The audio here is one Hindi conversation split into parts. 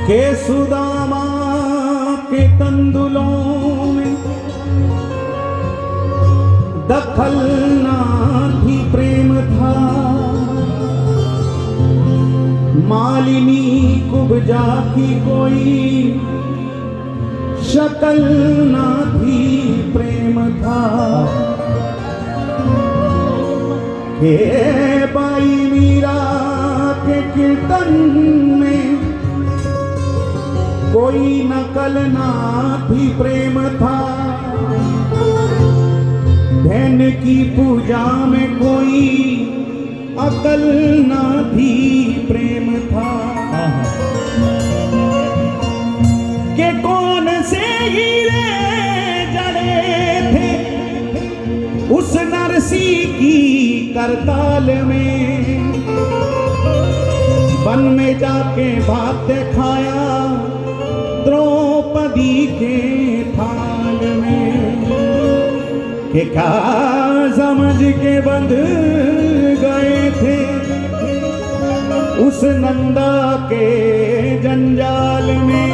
के सुदामा के तंदुलों में दखल ना थी प्रेम था, मालिनी कुब्जा की कोई शक्ल ना थी प्रेम था। हे बाई मीरा के कीर्तन में कोई नकल ना थी प्रेम था, धन की पूजा में कोई अकल ना थी प्रेम था। के कौन से हीरे जड़े थे उस नरसी की करताल में, वन में जाके भात खाया द्रौपदी के थाल में। कि क्या समझ के बंध गए थे उस नंदा के जंजाल में,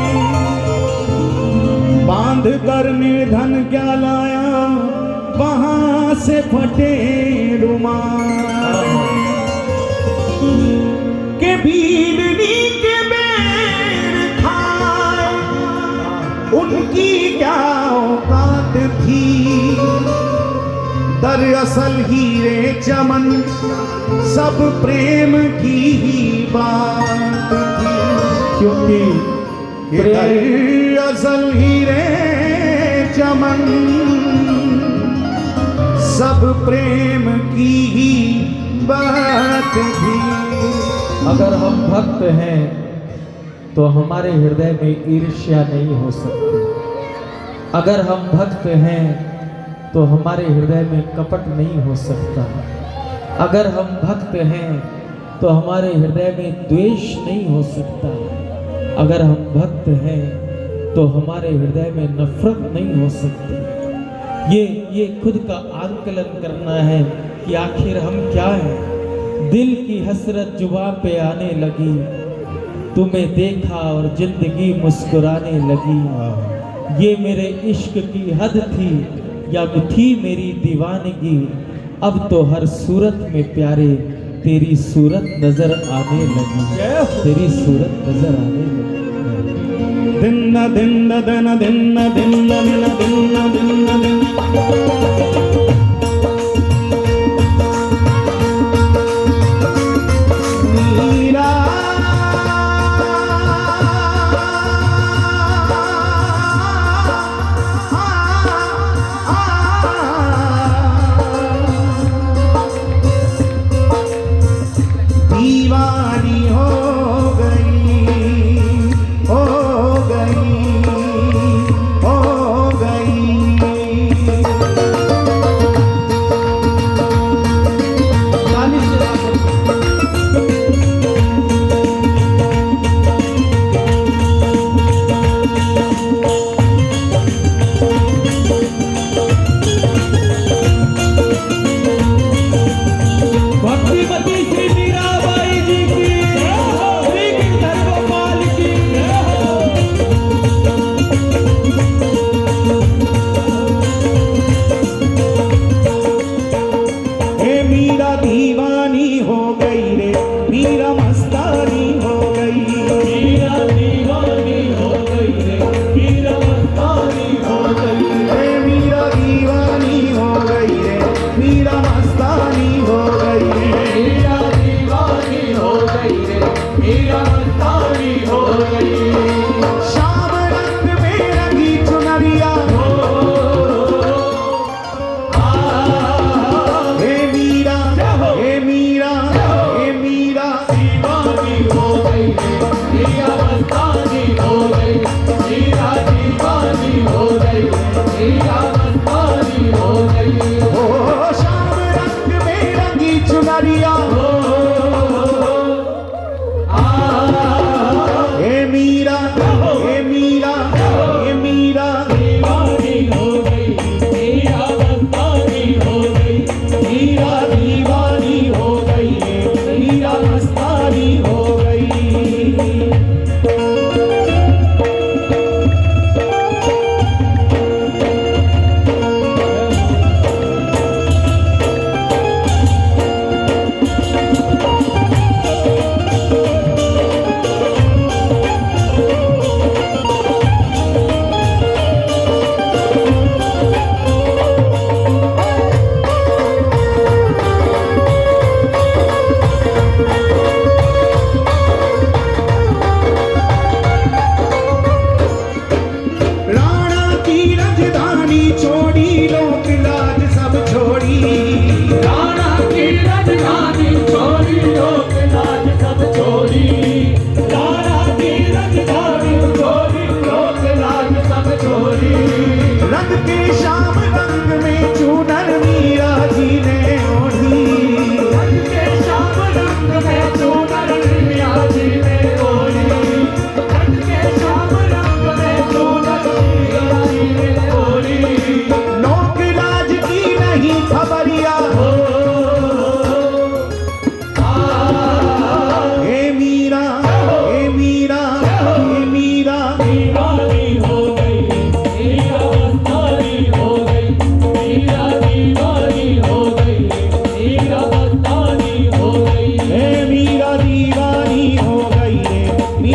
बांध कर निर्धन क्या लाया वहां से फटे रुमाल। के भीलनी के बेर खाए उनकी क्या औकात थी, दरअसल हीरे चमन सब प्रेम की ही बात थी। क्योंकि दरअसल हीरे चमन सब प्रेम की ही बात थी। अगर हम भक्त हैं तो हमारे हृदय में ईर्ष्या नहीं हो सकती। अगर हम भक्त हैं तो हमारे हृदय में कपट नहीं हो सकता। अगर हम भक्त हैं तो हमारे हृदय में द्वेष नहीं हो सकता। अगर हम भक्त हैं तो हमारे हृदय में नफरत नहीं हो सकती। ये खुद का आकलन करना है कि आखिर हम क्या हैं। दिल की हसरत जुबां पे आने लगी, तुम्हें देखा और जिंदगी मुस्कुराने लगी। ये मेरे इश्क की हद थी या थी मेरी दीवानगी, अब तो हर सूरत में प्यारे तेरी सूरत नजर आने लगी, तेरी सूरत नजर आने लगी। दिन दिन दिन दिन दिन दिन दिन दिन मीरा दीवानी हो गई, हो गई, हो गई। भक्तिमती श्री मीराबाई जी की, श्री गिरधर गोपाल की। हे मीरा दीवानी हो गई रे, मीरा मस्तानी हो गई। मीरा दीवानी हो गई रे, मीरा मस्तानी हो गई। हे मीरा दीवानी हो गई रे, मीरा मस्तानी हो गई। मीरा दीवानी हो गई रे, मीरा मस्तानी हो गई। शाम रंग में रंगी चुनरिया हो, हे मीरा, हे मीरा, हे मीरा दीवानी हो गई रे, मीरा मस्तानी हो गई। मीरा दीवानी हो गई रे, मीरा मस्तानी हो गई। ओ शाम रंग में रंगी चुनरिया हो, हे मीरा, हे मीरा, हे मीरा दीवानी हो गई, मीरा मस्तानी हो गई। मीरा दीवानी हो गई, मीरा मस्तानी हो गई।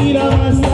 पीर मस्तानी